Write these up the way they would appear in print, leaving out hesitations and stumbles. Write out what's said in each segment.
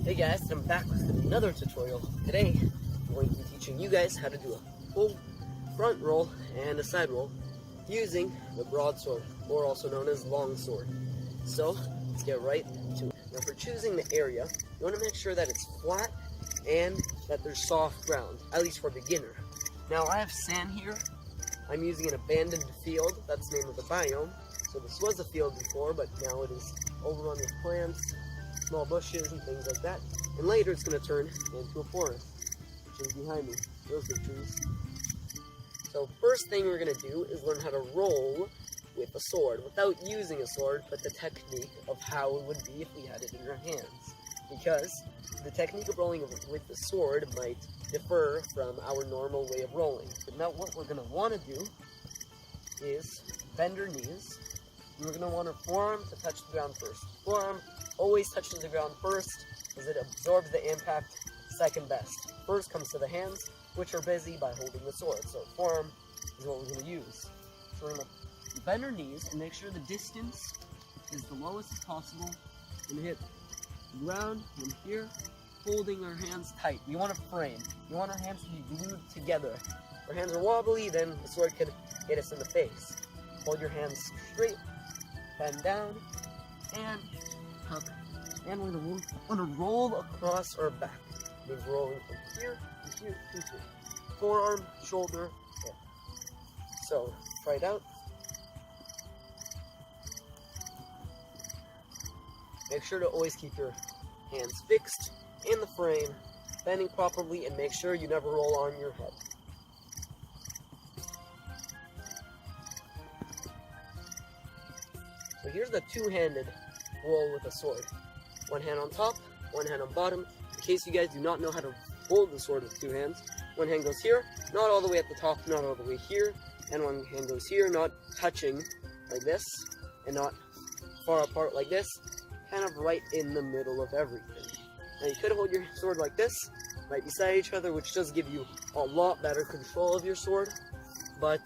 Hey guys, I'm back with another tutorial. Today, I'm going to be teaching you guys how to do a full front roll and a side roll using the broadsword, or also known as longsword. So, let's get right to it. Now for choosing the area, you want to make sure that it's flat and that there's soft ground, at least for a beginner. Now I have sand here. I'm using an abandoned field, that's the name of the biome. So this was a field before, but now it is overrun with plants, small bushes and things like that, and later it's going to turn into a forest, which is behind me, those big trees. So first thing we're going to do is learn how to roll with a sword, without using a sword, but the technique of how it would be if we had it in our hands, because the technique of rolling with the sword might differ from our normal way of rolling. But now what we're going to want to do is bend our knees. We're going to want our forearm to touch the ground first. Forearm always touches the ground first, as it absorbs the impact second best. First comes to the hands, which are busy by holding the sword. So forearm is what we're going to use. So we're going to bend our knees and make sure the distance is the lowest as possible. We're going to hit the ground from here, holding our hands tight. We want a frame. We want our hands to be glued together. If our hands are wobbly, then the sword could hit us in the face. Hold your hands straight, bend down, and tuck. And we're going to roll across our back. It means rolling from here to here to here. Forearm, shoulder, hip. So, try it out. Make sure to always keep your hands fixed in the frame, bending properly, and make sure you never roll on your head. So here's the two-handed roll with a sword. One hand on top, one hand on bottom. In case you guys do not know how to hold the sword with two hands, one hand goes here, not all the way at the top, not all the way here, and one hand goes here, not touching like this, and not far apart like this, kind of right in the middle of everything. Now you could hold your sword like this, right beside each other, which does give you a lot better control of your sword, but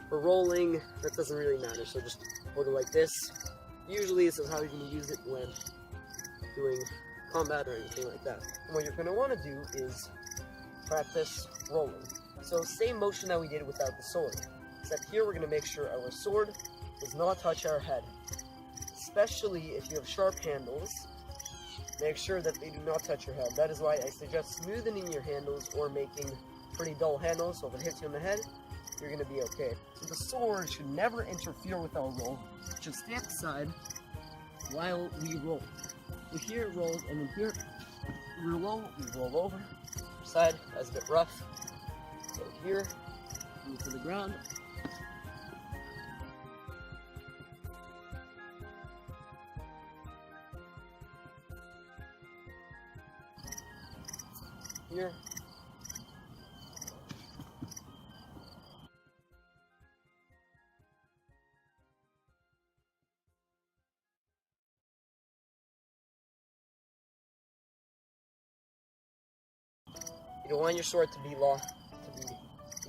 for rolling, that doesn't really matter, so just hold it like this. Usually this is how you're going to use it when doing combat or anything like that. And what you're going to want to do is practice rolling. So same motion that we did without the sword, except here we're going to make sure our sword does not touch our head. Especially if you have sharp handles, make sure that they do not touch your head. That is why I suggest smoothing your handles or making pretty dull handles, so if it hits you in the head, you're going to be okay. So the sword should never interfere with our roll. It should stay at the side while we roll. So here it rolls, and then here we roll over. Side, that's a bit rough. So here, move to the ground. Here. You don't want your sword to be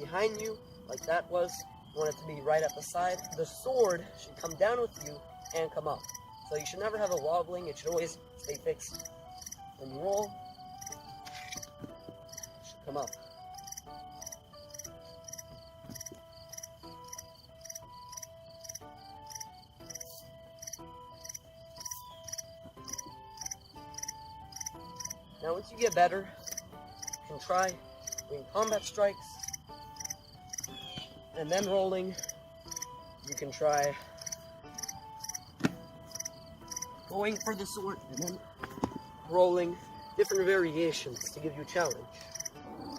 behind you, like that was. You want it to be right at the side. The sword should come down with you and come up. So you should never have it wobbling. It should always stay fixed. When you roll, it should come up. Now once you get better, you can try doing combat strikes, and then rolling. You can try going for the sword and then rolling, different variations to give you a challenge.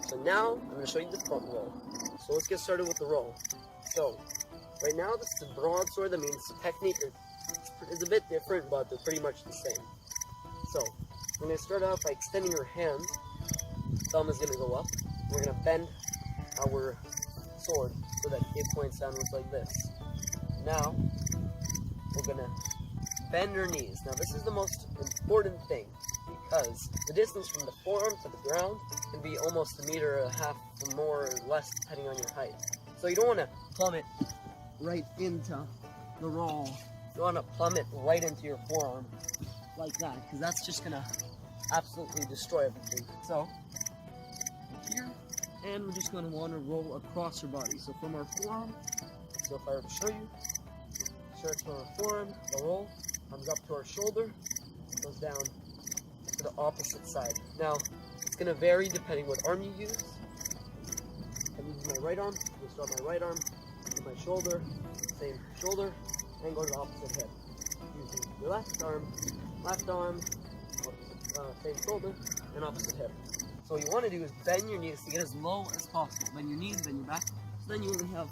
So now I'm going to show you the front roll. So let's get started with the roll. So right now this is the broadsword. That means the technique is a bit different, but they're pretty much the same. So we're going to start out by extending your hand. Thumb is going to go up. We're going to bend our sword so that it points downwards like this. Now, we're going to bend our knees. Now, this is the most important thing, because the distance from the forearm to the ground can be almost 1.5 meters or more or less, depending on your height. So you don't want to plummet right into the roll. You want to plummet right into your forearm like that, because that's just going to absolutely destroy everything. So, here, and we're just going to want to roll across your body. So from our forearm, so if I were to show you, starts from our forearm, the roll comes up to our shoulder, goes down to the opposite side. Now, it's going to vary depending what arm you use. I'm using my right arm, I'm going to start my right arm, with my shoulder, same shoulder, and go to the opposite hip. Using your left arm, same shoulder, and opposite hip. So what you want to do is bend your knees to get as low as possible. Bend your knees, bend your back, so then you only have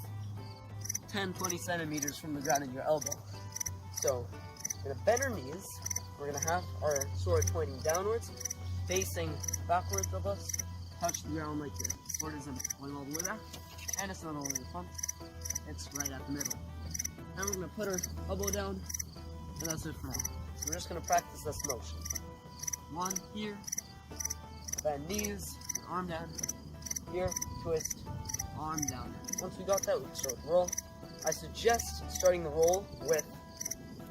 10-20 centimeters from the ground in your elbow. So we're going to bend our knees, we're going to have our sword pointing downwards, facing backwards of us, touch the ground like this. The sword isn't going all the way back, and it's not all the way in front, it's right at the middle. Then we're going to put our elbow down, and that's it for now. So we're just going to practice this motion. One, here, bend knees, arm down, here, twist, arm down. Once we got that, we can start the roll. I suggest starting the roll with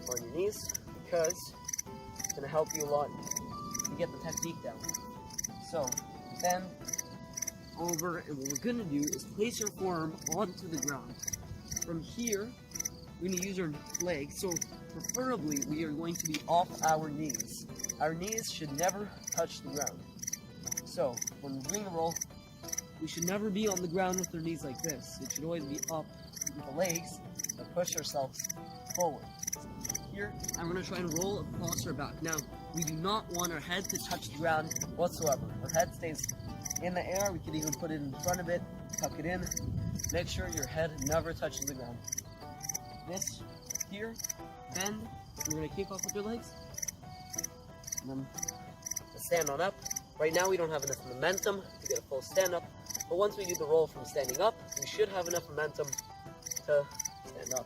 on your knees, because it's going to help you a lot to get the technique down. So, bend over, and what we're going to do is place your forearm onto the ground. From here, we're going to use our legs, so preferably we are going to be off our knees. Our knees should never touch the ground. So, when we're doing a roll, we should never be on the ground with our knees like this. It should always be up with the legs and push ourselves forward. Here, I'm going to try and roll across our back. Now, we do not want our head to touch the ground whatsoever. Our head stays in the air. We can even put it in front of it, tuck it in. Make sure your head never touches the ground. This here, bend. We're going to kick off with your legs. And then stand on up. Right now we don't have enough momentum to get a full stand up, but once we do the roll from standing up, we should have enough momentum to stand up.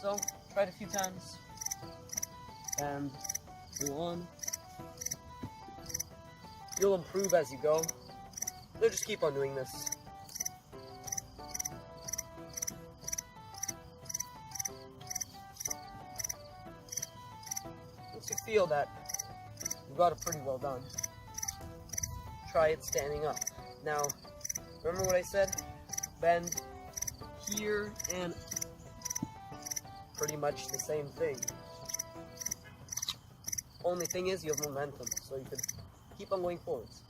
So, try it a few times, and go on. You'll improve as you go, so just keep on doing this. Once you feel that you've got it pretty well done, try it standing up. Now, remember what I said? Bend here and pretty much the same thing. Only thing is you have momentum, so you can keep on going forwards.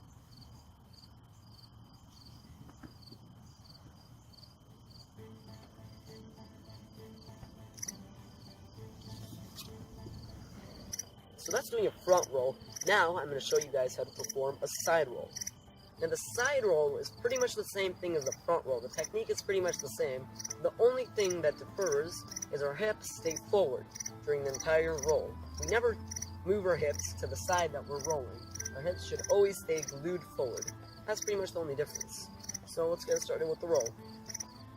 So that's doing a front roll. Now I'm going to show you guys how to perform a side roll. And the side roll is pretty much the same thing as the front roll. The technique is pretty much the same. The only thing that differs is our hips stay forward during the entire roll. We never move our hips to the side that we're rolling. Our hips should always stay glued forward. That's pretty much the only difference. So let's get started with the roll.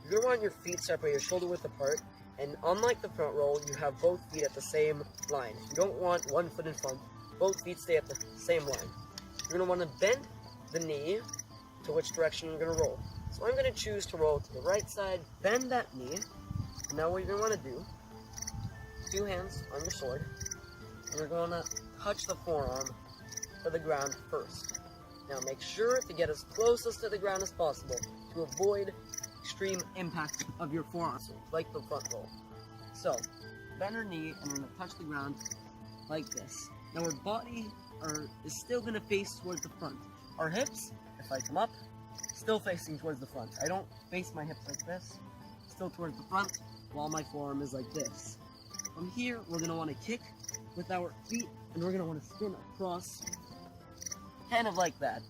You're going to want your feet separated shoulder width apart. And unlike the front roll, you have both feet at the same line. You don't want one foot in front. Both feet stay at the same line. You're going to want to bend the knee to which direction you're going to roll. So I'm going to choose to roll to the right side, bend that knee. Now what you're going to want to do, 2 hands on your sword, and you're going to touch the forearm to the ground first. Now make sure to get as closest to the ground as possible to avoid extreme impact of your forearm, like the front roll. So, bend our knee and we're going to touch the ground like this. Now our body is still going to face towards the front. Our hips, if I come up, still facing towards the front. I don't face my hips like this, still towards the front, while my forearm is like this. From here, we're going to want to kick with our feet, and we're going to want to spin across, kind of like that.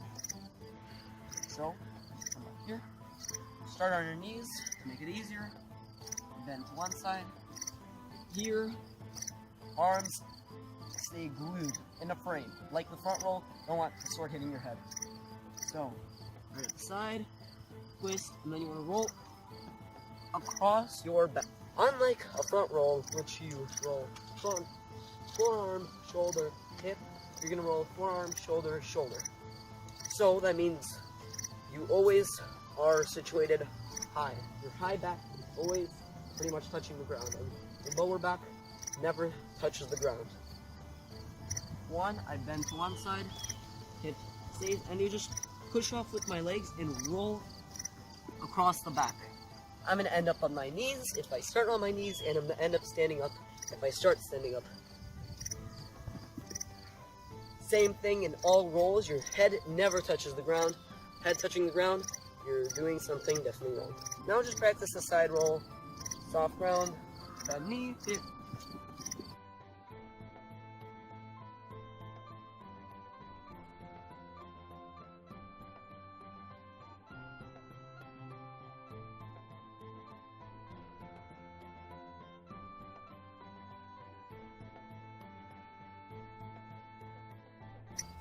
So, come up here, start on your knees to make it easier, bend to one side. Here, arms stay glued in a frame. Like the front roll, don't want the sword hitting your head. So, right at the side, twist, and then you want to roll across your back. Unlike a front roll, which you roll front, forearm, shoulder, hip, you're going to roll forearm, shoulder, shoulder. So that means you always are situated high. Your high back is always pretty much touching the ground, and your lower back never touches the ground. One, I bend to one side, hit save, and you just push off with my legs and roll across the back. I'm gonna end up on my knees if I start on my knees, and I'm gonna end up standing up if I start standing up. Same thing in all rolls, your head never touches the ground. Head touching the ground, you're doing something definitely wrong. Now just practice the side roll, soft ground, bad knee, hit.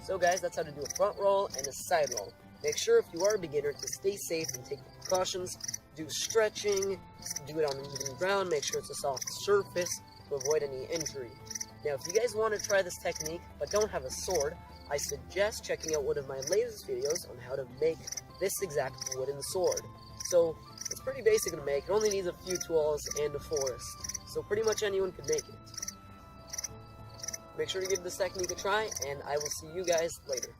So guys, that's how to do a front roll and a side roll. Make sure if you are a beginner to stay safe and take precautions. Do stretching, do it on even ground, make sure it's a soft surface to avoid any injury. Now if you guys want to try this technique but don't have a sword, I suggest checking out one of my latest videos on how to make this exact wooden sword. So it's pretty basic to make, it only needs a few tools and a forest. So pretty much anyone could make it. Make sure to give this technique a try, and I will see you guys later.